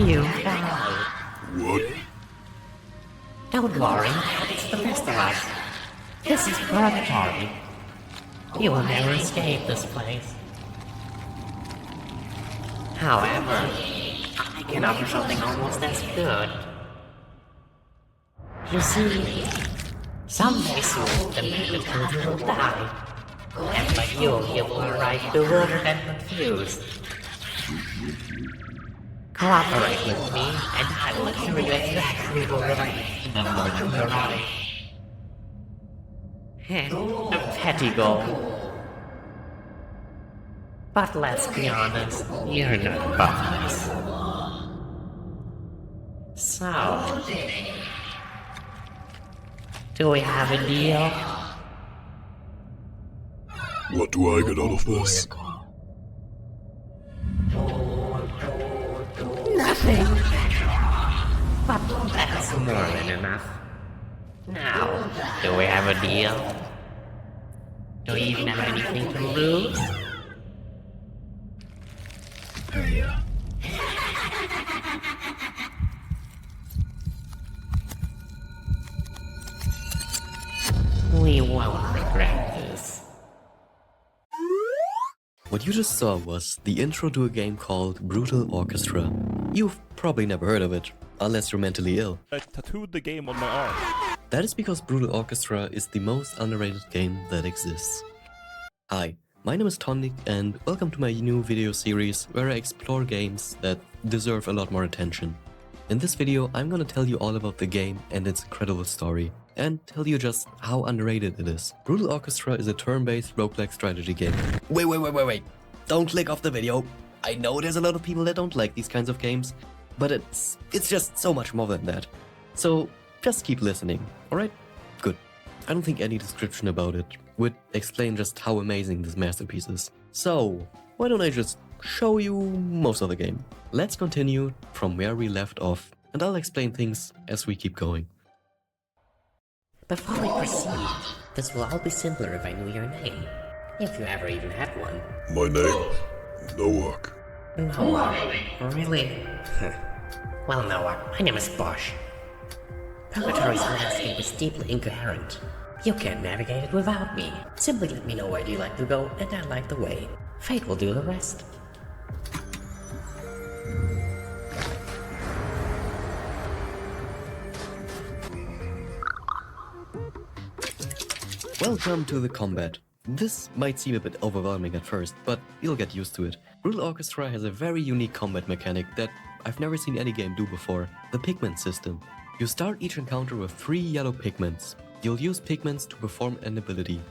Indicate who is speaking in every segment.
Speaker 1: You died.
Speaker 2: What?
Speaker 1: Don't worry, it's the best of us. This is Purgatory. You will never escape this place. However, I can offer something almost as good. You see, someday soon the demented children will die. And like you will arrive bewildered and confused. Cooperate with me, and I will assure you exactly what will remain in the moment you arrive. A petty goal. But let's be honest, you're not above this. So, do we have a deal?
Speaker 2: What do I get out of this?
Speaker 1: Nothing. But that's more than enough. Now, do we have a deal? Do we even have anything to lose? We won't regret this.
Speaker 3: What you just saw was the intro to a game called Brutal Orchestra. You've probably never heard of it, unless you're mentally ill.
Speaker 4: I tattooed the game on my arm.
Speaker 3: That is because Brutal Orchestra is the most underrated game that exists. Hi, my name is Tonic and welcome to my new video series where I explore games that deserve a lot more attention. In this video, I'm gonna tell you all about the game and its incredible story, and tell you just how underrated it is. Brutal Orchestra is a turn-based roguelike strategy game. Wait. Don't click off the video. I know there's a lot of people that don't like these kinds of games, but it's just so much more than that. So just keep listening, alright? Good. I don't think any description about it would explain just how amazing this masterpiece is. So, why don't I just show you most of the game? Let's continue from where we left off, and I'll explain things as we keep going.
Speaker 1: Before we proceed, this will all be simpler if I knew your name. If you ever even had one.
Speaker 2: My name? Noak.
Speaker 1: Noak? Really? Well, Noak, my name is Bosch. Purgatory's landscape is deeply incoherent. You can't navigate it without me. Simply let me know where you like to go, and I like the way. Fate will do the rest.
Speaker 3: Welcome to the combat. This might seem a bit overwhelming at first, but you'll get used to it. Brutal Orchestra has a very unique combat mechanic that I've never seen any game do before, the pigment system. You start each encounter with 3 yellow pigments. You'll use pigments to perform an ability.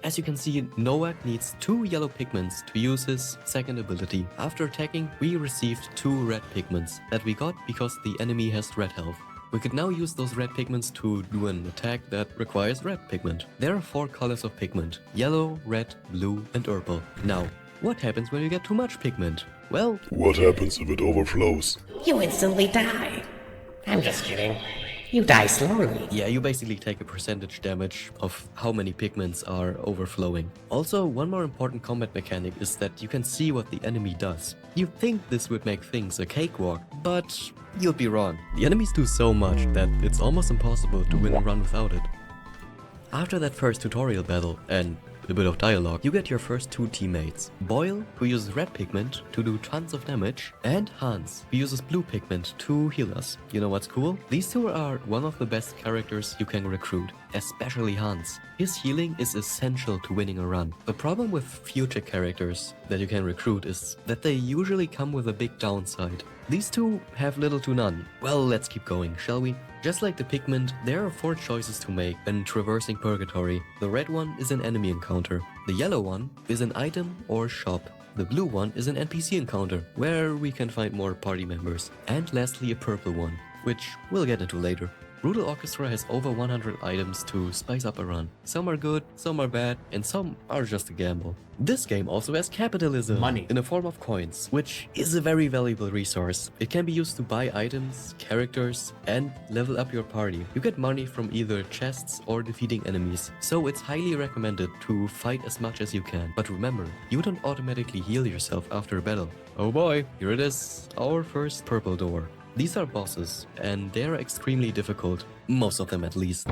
Speaker 3: As you can see, Noak needs 2 yellow pigments to use his second ability. After attacking, we received 2 red pigments that we got because the enemy has red health. We could now use those red pigments to do an attack that requires red pigment. There are 4 colors of pigment: yellow, red, blue and purple. Now, what happens when you get too much pigment? Well,
Speaker 2: what happens if it overflows?
Speaker 1: You instantly die. I'm just kidding. You die slowly.
Speaker 3: Yeah, you basically take a percentage damage of how many pigments are overflowing. Also, one more important combat mechanic is that you can see what the enemy does. You'd think this would make things a cakewalk, but you'd be wrong. The enemies do so much that it's almost impossible to win a run without it. After that first tutorial battle and a bit of dialogue, you get your first 2 teammates. Boyle, who uses red pigment to do tons of damage, and Hans, who uses blue pigment to heal us. You know what's cool? These 2 are one of the best characters you can recruit, especially Hans. His healing is essential to winning a run. The problem with future characters that you can recruit is that they usually come with a big downside. These 2 have little to none. Well, let's keep going, shall we? Just like the pigment, there are 4 choices to make when traversing Purgatory. The red one is an enemy encounter. The yellow one is an item or shop. The blue one is an NPC encounter, where we can find more party members. And lastly, a purple one, which we'll get into later. Brutal Orchestra has over 100 items to spice up a run. Some are good, some are bad, and some are just a gamble. This game also has capitalism,
Speaker 4: Money.
Speaker 3: in the form of coins, which is a very valuable resource. It can be used to buy items, characters, and level up your party. You get money from either chests or defeating enemies, so it's highly recommended to fight as much as you can. But remember, you don't automatically heal yourself after a battle. Oh boy, here it is, our first purple door. These are bosses, and they're extremely difficult, most of them at least.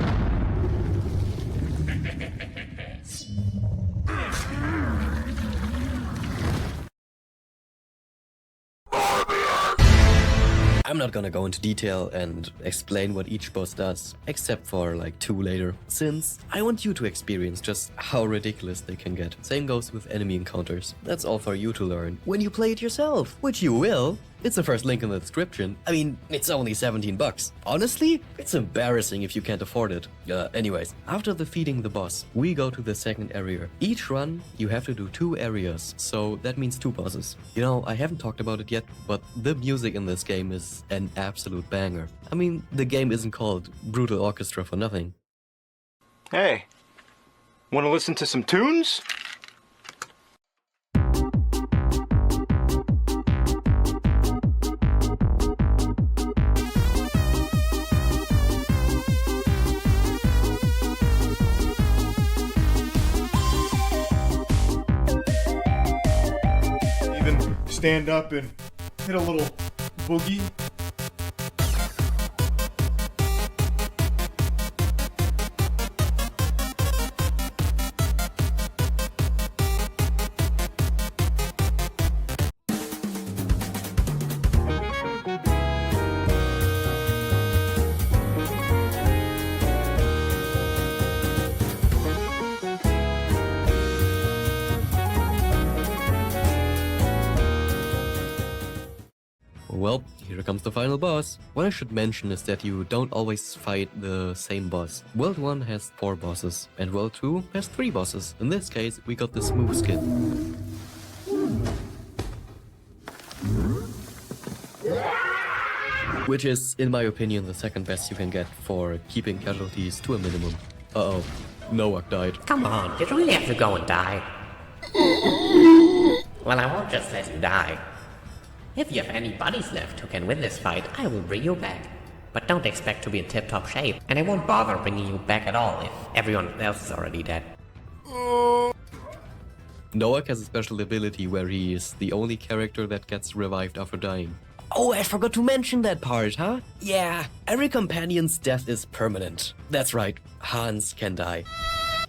Speaker 3: I'm not gonna go into detail and explain what each boss does, except for like 2 later, since I want you to experience just how ridiculous they can get. Same goes with enemy encounters. That's all for you to learn when you play it yourself, which you will. It's the first link in the description. I mean, it's only 17 bucks. Honestly, it's embarrassing if you can't afford it. Anyways, after defeating the boss, we go to the second area. Each run, you have to do 2 areas, so that means 2 bosses. You know, I haven't talked about it yet, but the music in this game is an absolute banger. I mean, the game isn't called Brutal Orchestra for nothing.
Speaker 5: Hey, want to listen to some tunes?
Speaker 6: Even stand up and hit a little boogie.
Speaker 3: Well, here comes the final boss. What I should mention is that you don't always fight the same boss. World 1 has 4 bosses, and World 2 has 3 bosses. In this case, we got the smooth skin. Which is, in my opinion, the second best you can get for keeping casualties to a minimum. Uh-oh, Noak died.
Speaker 1: Come on, did you really have to go and die? Well, I won't just let you die. If you have any buddies left who can win this fight, I will bring you back. But don't expect to be in tip-top shape, and I won't bother bringing you back at all if everyone else is already dead.
Speaker 3: Noak has a special ability where he is the only character that gets revived after dying. Oh, I forgot to mention that part, huh? Yeah, every companion's death is permanent. That's right, Hans can die.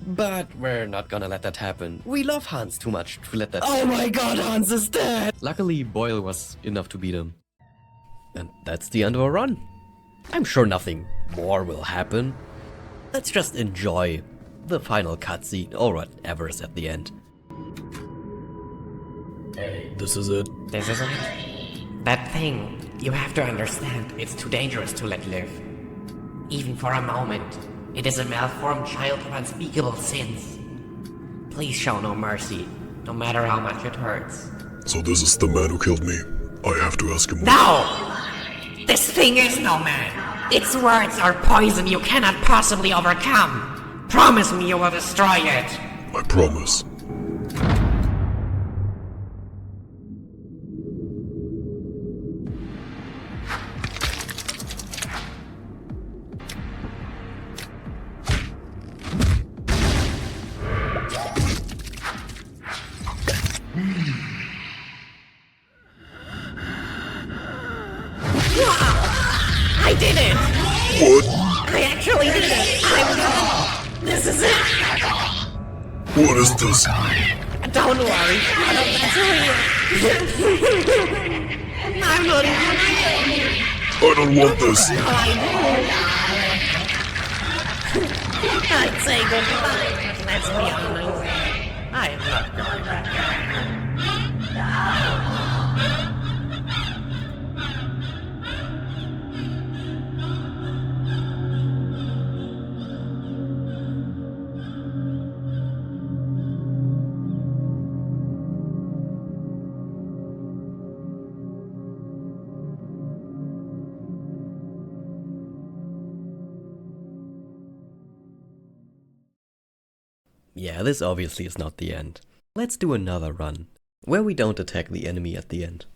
Speaker 3: But we're not gonna let that happen. We love Hans too much to let that— Oh my god, Hans is dead! Luckily, Boyle was enough to beat him. And that's the end of our run. I'm sure nothing more will happen. Let's just enjoy the final cutscene, or whatever is at the end.
Speaker 2: This is it.
Speaker 1: This is it. That thing, you have to understand, it's too dangerous to let live. Even for a moment. It is a malformed child of unspeakable sins. Please show no mercy, no matter how much it hurts.
Speaker 2: So this is the man who killed me. I have to ask him.
Speaker 1: No! This thing is no man. Its words are poison you cannot possibly overcome. Promise me you will destroy it.
Speaker 2: I promise.
Speaker 1: I did it!
Speaker 2: What?
Speaker 1: I actually did it! I'm done! This is it!
Speaker 2: What is this?
Speaker 1: Don't worry, none of that's real! I'm not even real!
Speaker 2: I don't want this.
Speaker 1: I do! I'd say goodbye, but let's be honest. I am not going back.
Speaker 3: Yeah, this obviously is not the end. Let's do another run, where we don't attack the enemy at the end.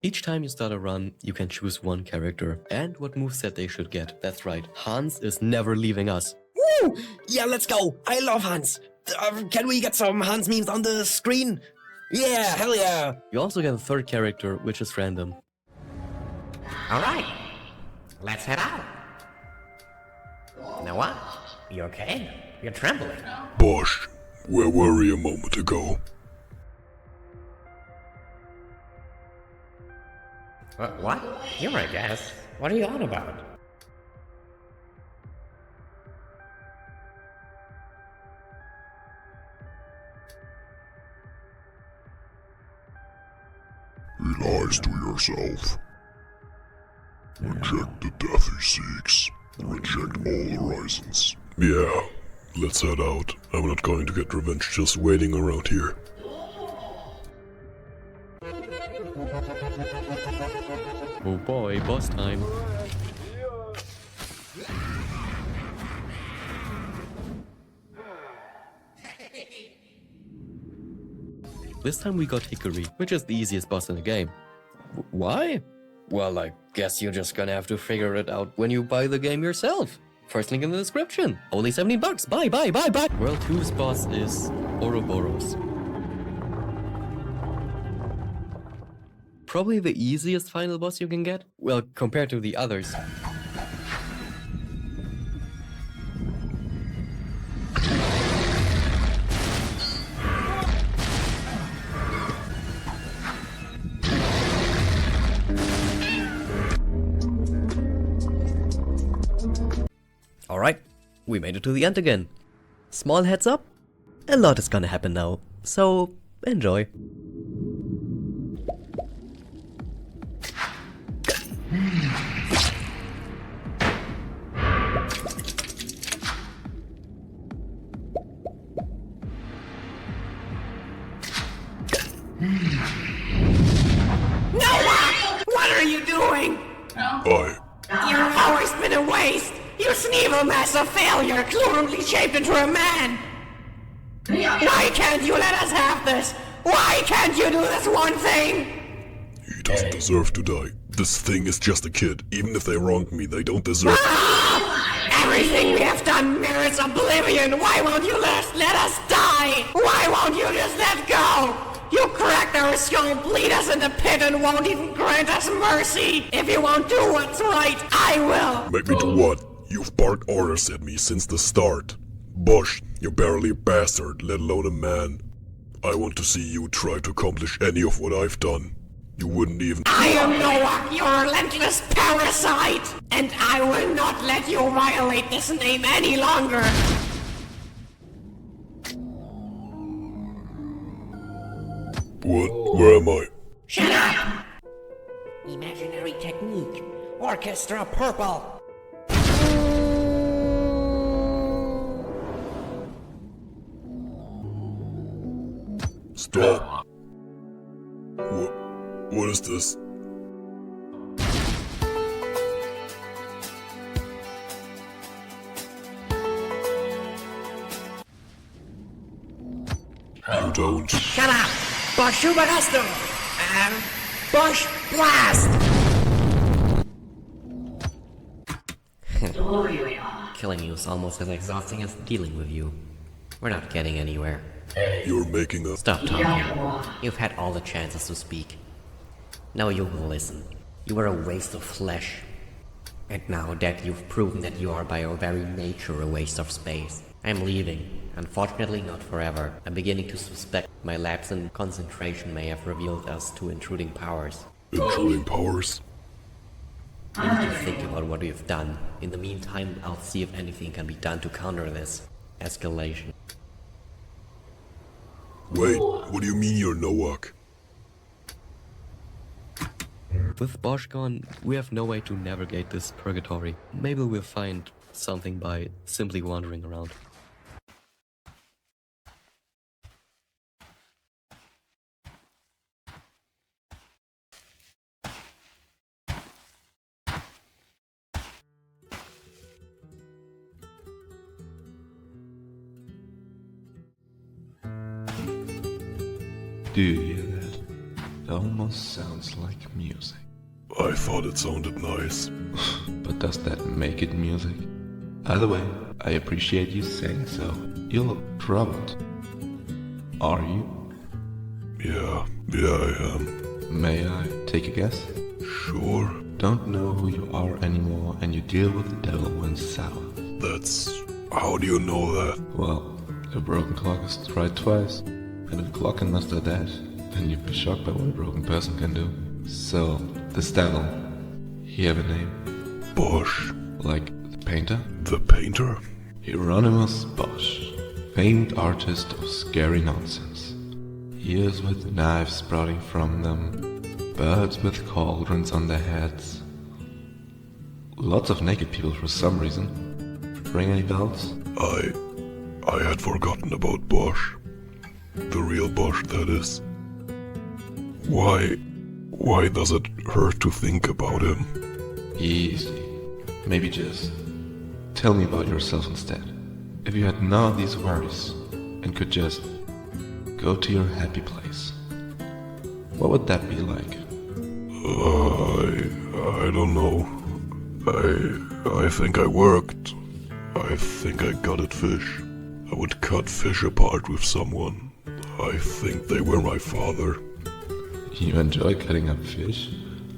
Speaker 3: Each time you start a run, you can choose one character and what moveset they should get. That's right, Hans is never leaving us. Woo! Yeah, let's go! I love Hans! Can we get some Hans memes on the screen? Yeah, hell yeah! You also get a third character, which is random.
Speaker 1: Alright, Let's head out. Now what? You okay? You're trembling.
Speaker 2: Bosch, where were you a moment ago?
Speaker 1: What? Here, I guess. What are you on about?
Speaker 2: He lies to yourself. Reject the death he seeks. Reject all horizons. Yeah, let's head out. I'm not going to get revenge just waiting around here.
Speaker 3: Oh boy, boss time. This time we got Hickory, which is the easiest boss in the game. Why? Well, I guess you're just gonna have to figure it out when you buy the game yourself. First link in the description. Only $17. Buy. World 2's boss is Ouroboros. Probably the easiest final boss you can get. Well, compared to the others. Alright, we made it to the end again. Small heads up, a lot is gonna happen now, so enjoy.
Speaker 1: Noah! What are you doing? Your power's been a waste! You sneevil mess of failure, cruelly shaped into a man! Why can't you let us have this? Why can't you do this one thing?
Speaker 2: He doesn't deserve to die. This thing is just a kid. Even if they wronged me, they don't deserve
Speaker 1: Everything we have done merits oblivion! Why won't you let us die? Why won't you just let go? You cracked our skull, bleed us in the pit, and won't even grant us mercy! If you won't do what's right, I will!
Speaker 2: Make me do what? You've barked orders at me since the start. Bosch, you're barely a bastard, let alone a man. I want to see you try to accomplish any of what I've done. You wouldn't even—
Speaker 1: I am Noah, your relentless parasite! And I will not let you violate this name any longer!
Speaker 2: What? Where am I?
Speaker 1: Shut up! Imaginary technique. Orchestra purple.
Speaker 2: Stop. What is this? You don't.
Speaker 1: Shut up! Bosch Purgatory! Bosch Blast! Killing you is almost as exhausting as dealing with you. We're not getting anywhere.
Speaker 2: You're making a—
Speaker 1: Stop talking. You've had all the chances to speak. Now you will listen. You are a waste of flesh. And now that you've proven that you are by your very nature a waste of space, I'm leaving. Unfortunately not forever. I'm beginning to suspect my lapse in concentration may have revealed us to intruding powers.
Speaker 2: Intruding powers?
Speaker 1: I need to think about what we've done. In the meantime, I'll see if anything can be done to counter this escalation.
Speaker 2: Wait, what do you mean you're Nowak?
Speaker 3: With Bosch gone, we have no way to navigate this purgatory. Maybe we'll find something by simply wandering around.
Speaker 7: Do you hear that? It almost sounds like music.
Speaker 2: I thought it sounded nice.
Speaker 7: But does that make it music? Either way, I appreciate you saying so. You look troubled. Are you?
Speaker 2: Yeah, I am.
Speaker 7: May I take a guess?
Speaker 2: Sure.
Speaker 7: don't know who you are anymore and you deal with the devil when sour.
Speaker 2: That's... how do you know that?
Speaker 7: Well, a broken clock is right twice. And if a clock can master that, then you'd be shocked by what a broken person can do. So, this devil, he have a name?
Speaker 2: Bosch.
Speaker 7: Like the painter?
Speaker 2: The painter?
Speaker 7: Hieronymus Bosch, famed artist of scary nonsense. Ears with knives sprouting from them, birds with cauldrons on their heads. Lots of naked people for some reason. Ring any bells?
Speaker 2: I had forgotten about Bosch. The real Bosch, that is. Why does it hurt to think about him?
Speaker 7: Easy. Maybe just tell me about yourself instead. If you had none of these worries and could just go to your happy place, what would that be like?
Speaker 2: I don't know. I think I worked. I think I gutted fish. I would cut fish apart with someone. I think they were my father.
Speaker 7: You enjoy cutting up fish?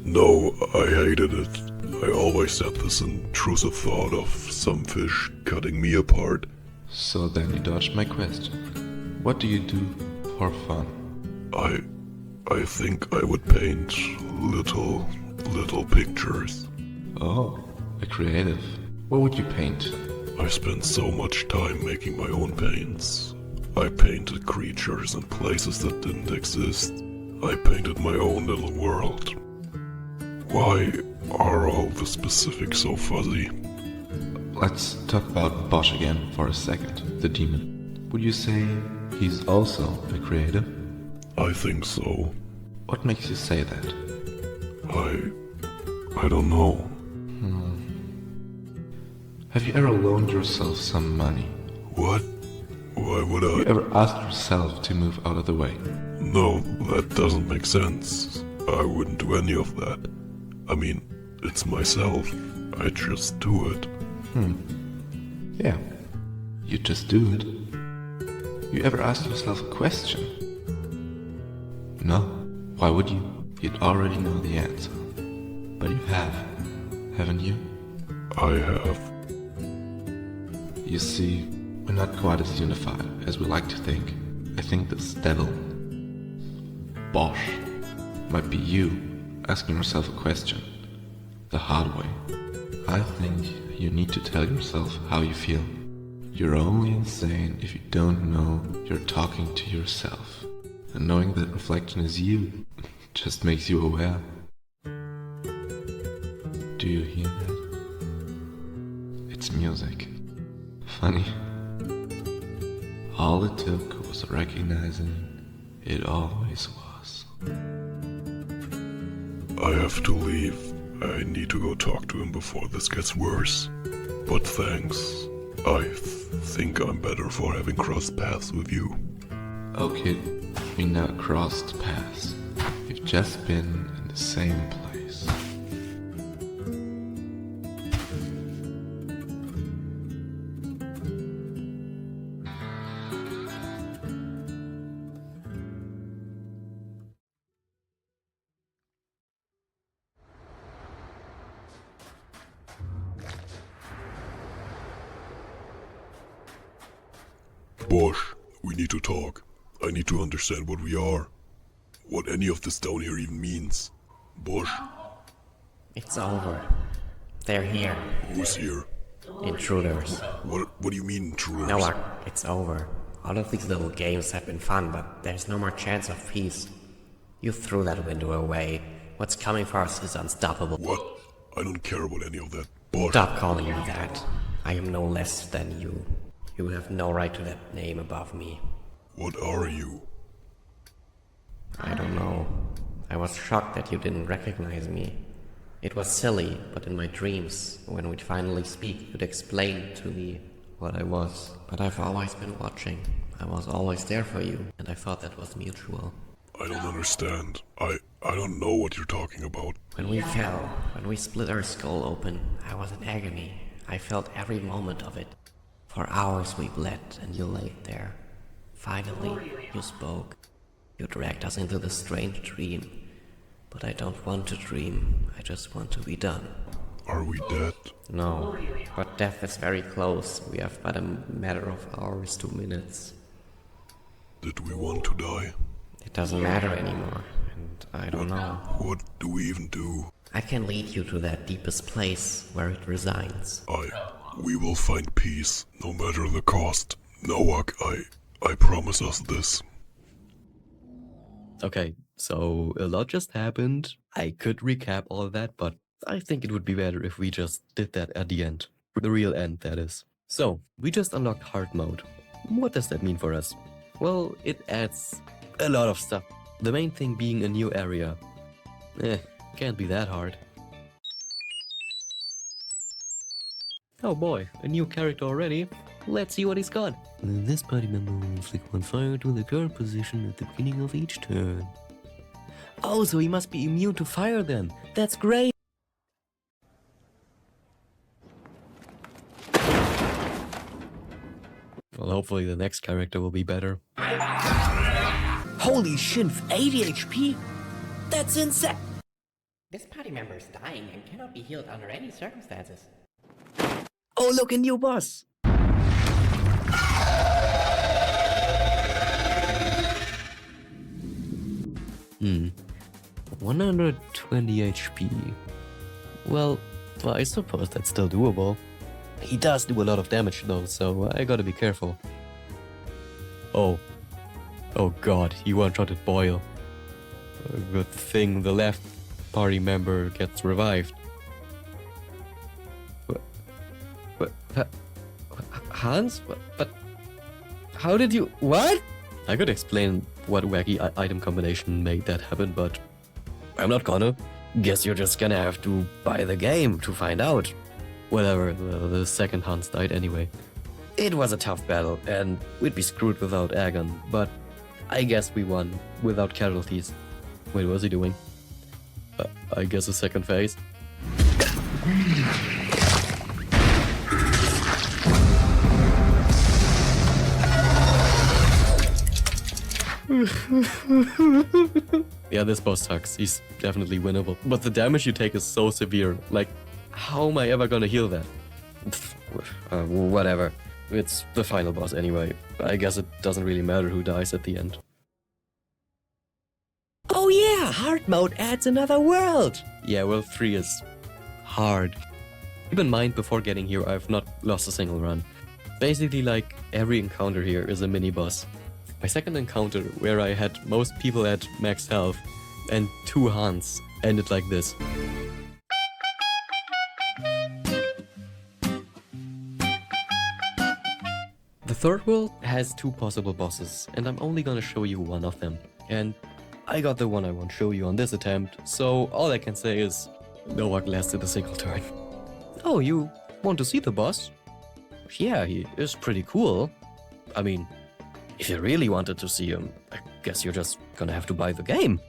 Speaker 2: No, I hated it. I always had this intrusive thought of some fish cutting me apart.
Speaker 7: So then you dodged my question. What do you do for fun?
Speaker 2: I think I would paint little pictures.
Speaker 7: Oh, a creative. What would you paint?
Speaker 2: I spent so much time making my own paints. I painted creatures and places that didn't exist. I painted my own little world. Why are all the specifics so fuzzy?
Speaker 7: Let's talk about Bosch again for a second, the demon. Would you say he's also a creative?
Speaker 2: I think so.
Speaker 7: What makes you say that?
Speaker 2: I don't know.
Speaker 7: Have you ever loaned yourself some money?
Speaker 2: What? Why would
Speaker 7: Have you
Speaker 2: I?
Speaker 7: ever asked yourself to move out of the way?
Speaker 2: No, that doesn't make sense. I wouldn't do any of that. I mean, it's myself. I just do it.
Speaker 7: Yeah, you just do it. You ever ask yourself a question? No? Why would you? You'd already know the answer. But you have, haven't you?
Speaker 2: I have.
Speaker 7: You see, we're not quite as unified as we like to think. I think this devil, Bosch, might be you asking yourself a question the hard way. I think you need to tell yourself how you feel. You're only insane if you don't know you're talking to yourself. And knowing that reflection is you just makes you aware. Do you hear that? It's music. Funny. All it took was recognizing it always was.
Speaker 2: I have to leave. I need to go talk to him before this gets worse. But thanks. I think I'm better for having crossed paths with you.
Speaker 7: Okay, we now crossed paths. We've just been in the same place.
Speaker 2: Bosch, we need to talk. I need to understand what we are. What any of this down here even means. Bosch,
Speaker 1: It's over. They're here.
Speaker 2: who's here?
Speaker 1: Intruders.
Speaker 2: What do you mean, intruders?
Speaker 1: Noah, it's over. All of these little games have been fun, but there's no more chance of peace. You threw that window away. What's coming for us is unstoppable.
Speaker 2: What? I don't care about any of that. Bosch,
Speaker 1: Stop calling me that. I am no less than you. You have no right to that name above me.
Speaker 2: what are you?
Speaker 1: I don't know. I was shocked that you didn't recognize me. It was silly, but in my dreams, when we'd finally speak, you'd explain to me what I was. But I've always been watching. I was always there for you, and I thought that was mutual.
Speaker 2: I don't understand. I don't know what you're talking about.
Speaker 1: When we fell, when we split our skull open, I was in agony. I felt every moment of it. For hours we bled, and you laid there. Finally, you spoke. You dragged us into this strange dream.
Speaker 3: But I don't want to dream, I just want to be done.
Speaker 2: Are we dead?
Speaker 3: No, but death is very close. We have but a matter of hours to minutes.
Speaker 2: Did we want to die?
Speaker 3: It doesn't matter anymore, and I don't know.
Speaker 2: What do we even do?
Speaker 1: I can lead you to that deepest place where it resides.
Speaker 2: We will find peace, no matter the cost. Nowak, I promise us this.
Speaker 3: Okay, so a lot just happened. I could recap all of that, but I think it would be better if we just did that at the end. The real end, that is. So, we just unlocked hard mode. What does that mean for us? Well, it adds a lot of stuff. The main thing being a new area. Can't be that hard. Oh boy, a new character already. Let's see what he's got. This party member will inflict one fire to the current position at the beginning of each turn. Oh, so he must be immune to fire then. That's great! Well, hopefully the next character will be better. Holy shit, 80 HP? That's insane!
Speaker 1: This party member is dying and cannot be healed under any circumstances.
Speaker 3: Oh, look, a new boss! 120 HP. Well, I suppose that's still doable. He does do a lot of damage though, so I gotta be careful. Oh god, he one-shotted Boyle. Good thing the left party member gets revived. Hans? But how did you... What? I could explain what wacky item combination made that happen, but I'm not gonna. Guess you're just gonna have to buy the game to find out. Whatever, the second Hans died anyway. It was a tough battle, and we'd be screwed without Agon, but I guess we won without casualties. Wait, what's he doing? I guess a second phase. Yeah, this boss sucks. He's definitely winnable. But the damage you take is so severe. Like, how am I ever gonna heal that? Whatever. It's the final boss anyway. I guess it doesn't really matter who dies at the end. Oh yeah! Hard mode adds another world! Yeah, World 3 is hard. Keep in mind, before getting here, I've not lost a single run. Basically, like, every encounter here is a mini-boss. My second encounter, where I had most people at max health, and 2 Hans, ended like this. The third world has 2 possible bosses, and I'm only gonna show you one of them. And I got the one I won't show you on this attempt, so all I can say is, no one lasted a single turn. Oh, you want to see the boss? Yeah, he is pretty cool. I mean, if you really wanted to see him, I guess you're just gonna have to buy the game.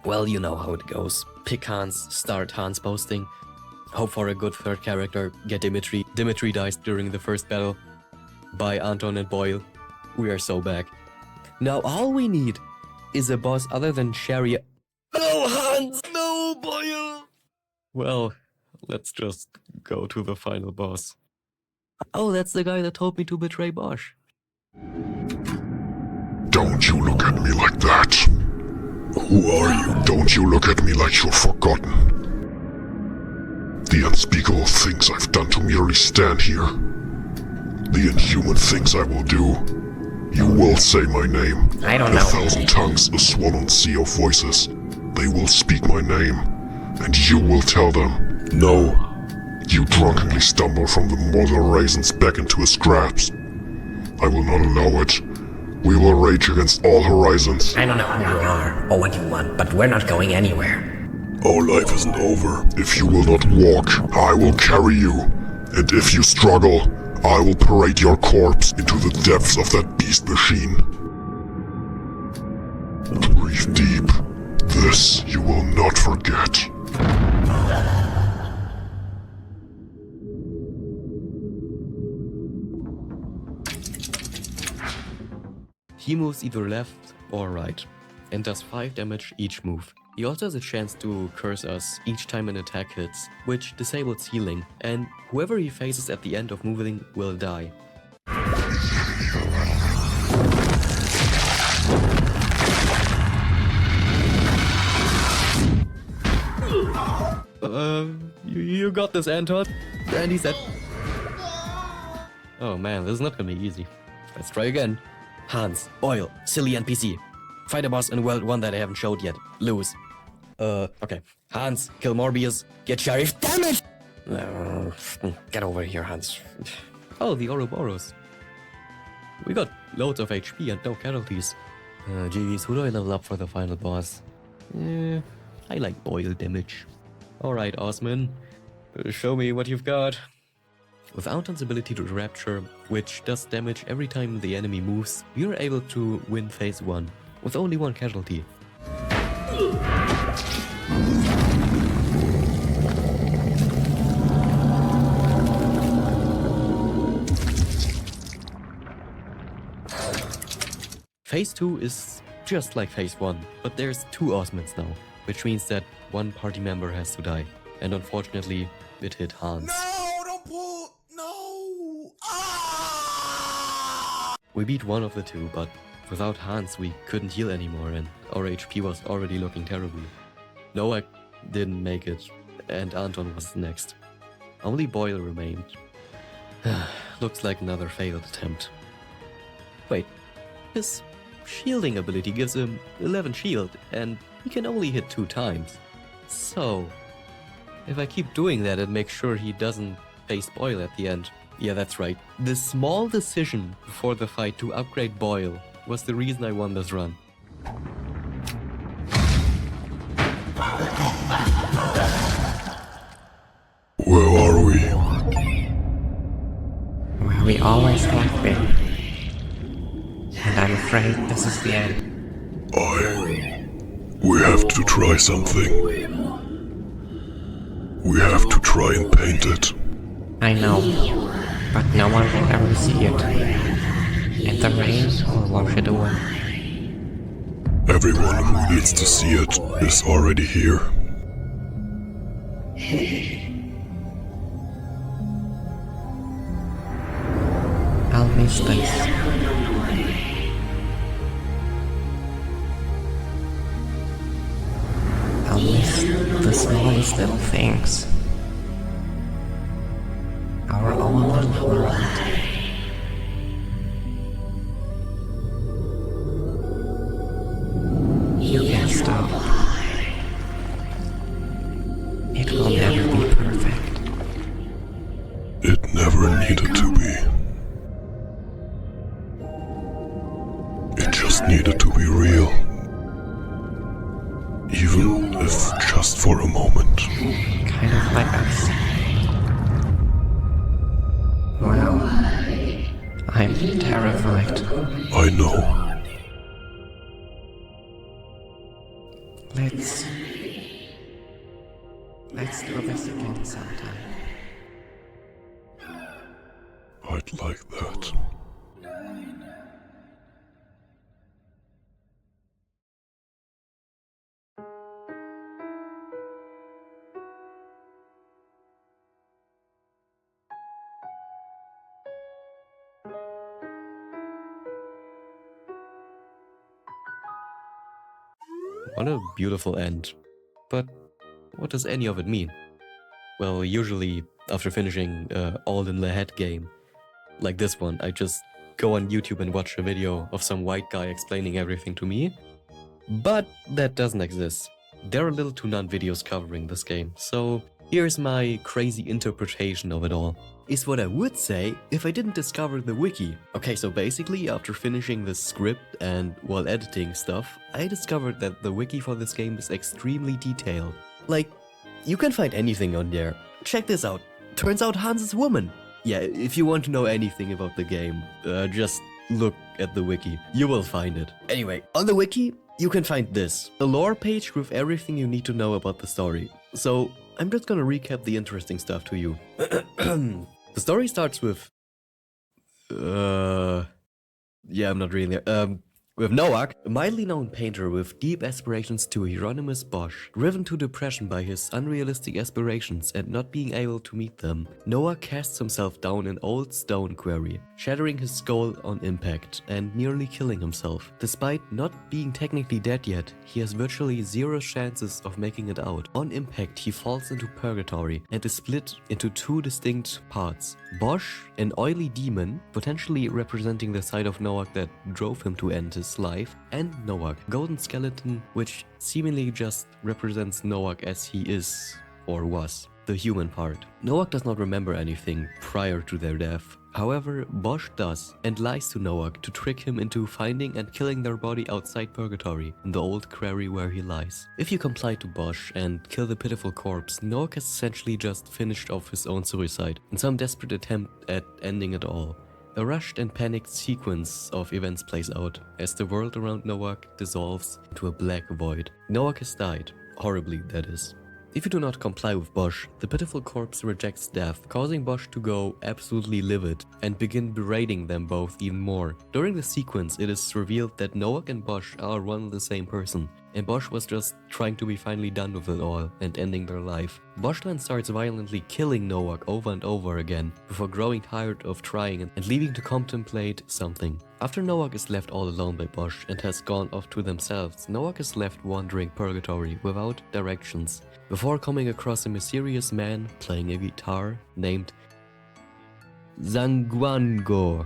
Speaker 3: Well, you know how it goes. Pick Hans, start Hans posting, hope for a good third character, get Dimitri. Dimitri dies during the first battle. Buy Anton and Boyle. We are so back. Now all we need is a boss other than Sherry. No Hans! No Boyle! Well, let's just go to the final boss. Oh, that's the guy that told me to betray Bosch.
Speaker 2: Don't you look at me like that. Who are you? Don't you look at me like you're forgotten. The unspeakable things I've done to merely stand here. The inhuman things I will do. You will say my name.
Speaker 1: I don't
Speaker 2: In
Speaker 1: know.
Speaker 2: 1,000 tongues, a swollen sea of voices. They will speak my name. And you will tell them, no. You drunkenly stumble from the mortal raisins back into his grasp. I will not allow it. We will rage against all horizons.
Speaker 1: I don't know who you are or what you want, but we're not going anywhere.
Speaker 2: Our life isn't over. If you will not walk, I will carry you. And if you struggle, I will parade your corpse into the depths of that beast machine. Breathe deep. This you will not forget.
Speaker 3: He moves either left or right, and does 5 damage each move. He also has a chance to curse us each time an attack hits, which disables healing, and whoever he faces at the end of moving will die. You got this, Anton. And he's dead. Oh man, this is not gonna be easy. Let's try again. Hans, Boyle, silly NPC. Fight a boss in World 1 that I haven't showed yet. Lose. Okay. Hans, kill Morbius. Get Sheriff. Damn it! Get over here, Hans. Oh, the Ouroboros. We got loads of HP and no casualties. Jeez, who do I level up for the final boss? I like Boyle damage. Alright, Osman. Show me what you've got. With Anton's ability to Rapture, which does damage every time the enemy moves, we are able to win phase 1, with only one casualty. Phase 2 is just like phase 1, but there's 2 Osmans now, which means that one party member has to die. And unfortunately, it hit Hans.
Speaker 8: No, don't pull! No! Ah!
Speaker 3: We beat one of the 2, but without Hans we couldn't heal anymore and our HP was already looking terribly. Noah didn't make it, and Anton was next. Only Boyle remained. Looks like another failed attempt. Wait, his shielding ability gives him 11 shield, and he can only hit 2 times. So, if I keep doing that and make sure he doesn't face Boyle at the end. Yeah, that's right. The small decision before the fight to upgrade Boyle was the reason I won this run.
Speaker 2: Where are we?
Speaker 1: Where we always have been. And I'm afraid this is the end.
Speaker 2: We have to try something. We have to try and paint it.
Speaker 1: I know, but no one will ever see it. And the rain will wash it away.
Speaker 2: Everyone who needs to see it is already here.
Speaker 1: I'll miss this. I'll miss the smallest little things. Our own little world. You can stop. It will never be perfect.
Speaker 2: It never needed to be. It just needed to be real. Even if just for a moment.
Speaker 1: Kind of like us. Well, I'm terrified.
Speaker 2: I know.
Speaker 1: Let's do this again sometime.
Speaker 2: I'd like that.
Speaker 3: What a beautiful end. But what does any of it mean? Well, usually after finishing all in the head game, like this one, I just go on YouTube and watch a video of some white guy explaining everything to me. But that doesn't exist. There are little to none videos covering this game, so here's my crazy interpretation of it all. Is what I would say if I didn't discover the wiki. Okay, so basically after finishing the script and while editing stuff, I discovered that the wiki for this game is extremely detailed. Like, you can find anything on there. Check this out. Turns out Hans is a woman. Yeah, if you want to know anything about the game, just look at the wiki. You will find it. Anyway, on the wiki, you can find this. A lore page with everything you need to know about the story. So, I'm just gonna recap the interesting stuff to you. The story starts with... yeah, I'm not reading there. With Noak, a mildly known painter with deep aspirations to Hieronymus Bosch, driven to depression by his unrealistic aspirations and not being able to meet them, Noak casts himself down an old stone quarry, shattering his skull on impact and nearly killing himself. Despite not being technically dead yet, he has virtually zero chances of making it out. On impact, he falls into Purgatory and is split into two distinct parts. Bosch, an oily demon, potentially representing the side of Noak that drove him to end his life, and Noak, golden skeleton, which seemingly just represents Noak as he is or was, the human part. Noak does not remember anything prior to their death. However, Bosch does, and lies to Noak to trick him into finding and killing their body outside Purgatory, in the old quarry where he lies. If you comply to Bosch and kill the pitiful corpse, Noak has essentially just finished off his own suicide, in some desperate attempt at ending it all. A rushed and panicked sequence of events plays out, as the world around Noak dissolves into a black void. Noak has died, horribly that is. If you do not comply with Bosch, the pitiful corpse rejects death, causing Bosch to go absolutely livid and begin berating them both even more. During the sequence, it is revealed that Noak and Bosch are one and the same person, and Bosch was just trying to be finally done with it all and ending their life. Bosch then starts violently killing Noak over and over again, before growing tired of trying and leaving to contemplate something. After Noak is left all alone by Bosch and has gone off to themselves, Noak is left wandering Purgatory without directions, before coming across a mysterious man playing a guitar named Zanguango.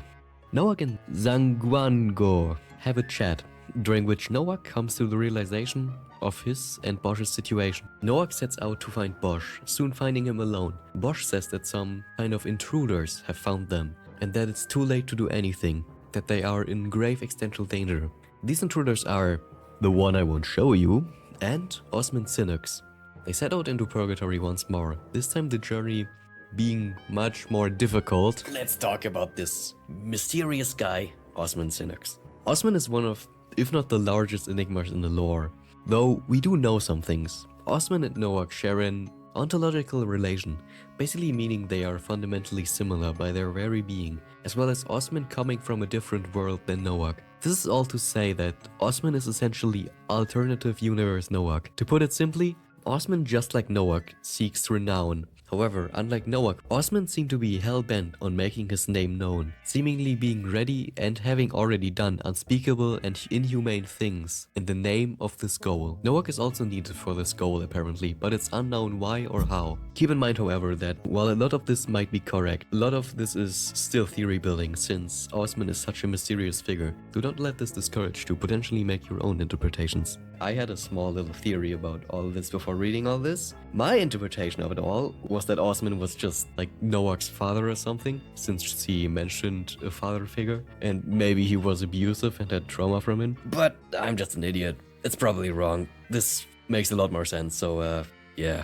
Speaker 3: Noak and Zanguango have a chat, during which Noak comes to the realization of his and Bosch's situation. Noak sets out to find Bosch, soon finding him alone. Bosch says that some kind of intruders have found them, and that it's too late to do anything, that they are in grave existential danger. These intruders are the one I won't show you, and Osman Sinux. They set out into Purgatory once more, this time the journey being much more difficult. Let's talk about this mysterious guy, Osman Sinux. Osman is one of, if not the largest enigmas in the lore, though we do know some things. Osman and Noak share an ontological relation, basically meaning they are fundamentally similar by their very being, as well as Osman coming from a different world than Noak. This is all to say that Osman is essentially alternative universe Noak. To put it simply, Osman, just like Noak, seeks renown. However, unlike Noak, Osman seemed to be hell-bent on making his name known, seemingly being ready and having already done unspeakable and inhumane things in the name of this goal. Noak is also needed for this goal apparently, but it's unknown why or how. Keep in mind, however, that while a lot of this might be correct, a lot of this is still theory building since Osman is such a mysterious figure. Do not let this discourage you to potentially make your own interpretations. I had a small little theory about all this before reading all this. My interpretation of it all was that Osman was just like Noak's father or something, since he mentioned a father figure, and maybe he was abusive and had trauma from him. But I'm just an idiot. It's probably wrong. This makes a lot more sense, so yeah.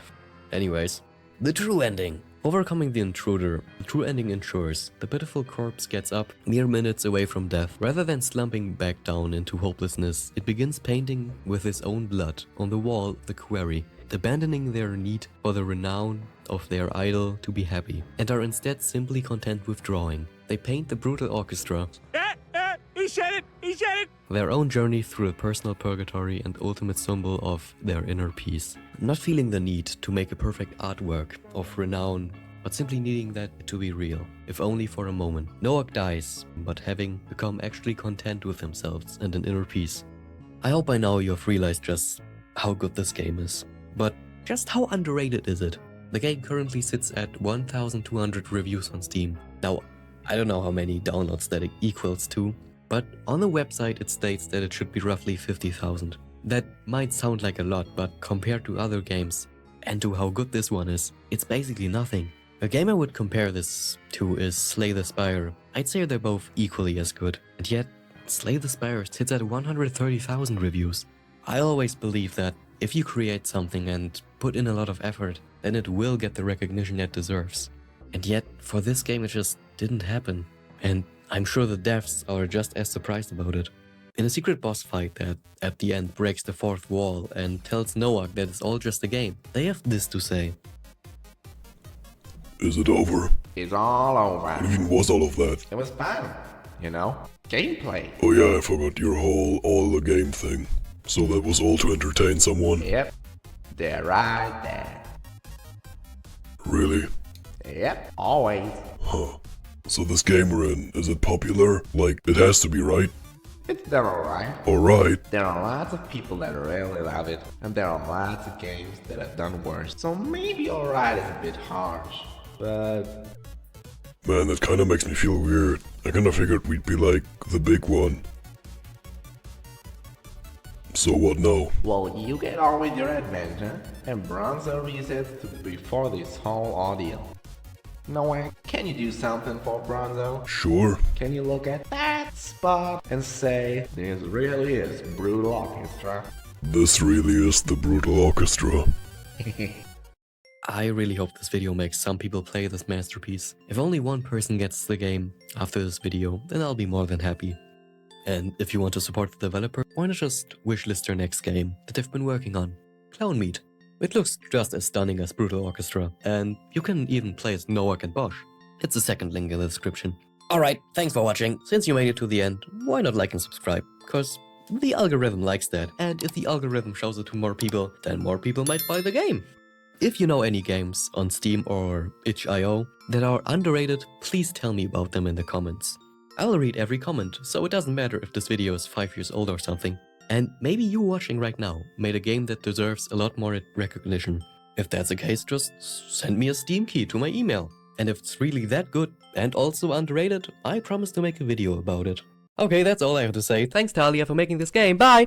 Speaker 3: Anyways, the true ending. Overcoming the intruder, the true ending ensures the pitiful corpse gets up mere minutes away from death. Rather than slumping back down into hopelessness, it begins painting with its own blood on the wall of the quarry, abandoning their need for the renown of their idol to be happy, and are instead simply content with drawing. They paint the Brutal Orchestra,
Speaker 4: He said it! He said it!
Speaker 3: their own journey through a personal purgatory and ultimate symbol of their inner peace. Not feeling the need to make a perfect artwork of renown, but simply needing that to be real, if only for a moment. Noak dies, but having become actually content with themselves and an inner peace. I hope by now you have realized just how good this game is. But just how underrated is it? The game currently sits at 1,200 reviews on Steam. Now, I don't know how many downloads that it equals to, but on the website it states that it should be roughly 50,000. That might sound like a lot, but compared to other games, and to how good this one is, it's basically nothing. A game I would compare this to is Slay the Spire. I'd say they're both equally as good, and yet Slay the Spire sits at 130,000 reviews. I always believe that if you create something and put in a lot of effort, then it will get the recognition it deserves. And yet, for this game it just didn't happen. And I'm sure the devs are just as surprised about it. In a secret boss fight that, at the end, breaks the fourth wall and tells Noak that it's all just a game, they have this to say.
Speaker 2: Is it over?
Speaker 8: It's all over.
Speaker 2: What even was all of that?
Speaker 8: It was fun, you know?
Speaker 7: gameplay.
Speaker 2: Oh yeah, I forgot your whole all the game thing. So that was all to entertain someone?
Speaker 7: Yep, they're right there.
Speaker 2: Really?
Speaker 7: Yep, always.
Speaker 2: Huh. So this game we're in, is it popular? Like, it has to be, right?
Speaker 7: It's done alright.
Speaker 2: Alright.
Speaker 7: There are lots of people that really love it, and there are lots of games that have done worse. So maybe alright is a bit harsh, but...
Speaker 2: Man, that kinda makes me feel weird. I kinda figured we'd be like, the big one. So what now?
Speaker 7: Well, you get on with your adventure, and Bronzo resets to before this whole ordeal. Noah, can you do something for Bronzo?
Speaker 2: Sure.
Speaker 7: Can you look at that spot and say, this really is Brutal Orchestra?
Speaker 2: This really is the Brutal Orchestra.
Speaker 3: I really hope this video makes some people play this masterpiece. If only one person gets the game after this video, then I'll be more than happy. And if you want to support the developer, why not just wishlist their next game that they've been working on? Clown Meat. It looks just as stunning as Brutal Orchestra, and you can even play as Noak and Bosch. It's the second link in the description. Alright, thanks for watching. Since you made it to the end, why not like and subscribe? Because the algorithm likes that, and if the algorithm shows it to more people, then more people might buy the game. If you know any games on Steam or itch.io that are underrated, please tell me about them in the comments. I'll read every comment, so it doesn't matter if this video is 5 years old or something. And maybe you watching right now made a game that deserves a lot more recognition. If that's the case, just send me a Steam key to my email. And if it's really that good and also underrated, I promise to make a video about it. Okay, that's all I have to say. Thanks Talia for making this game. Bye!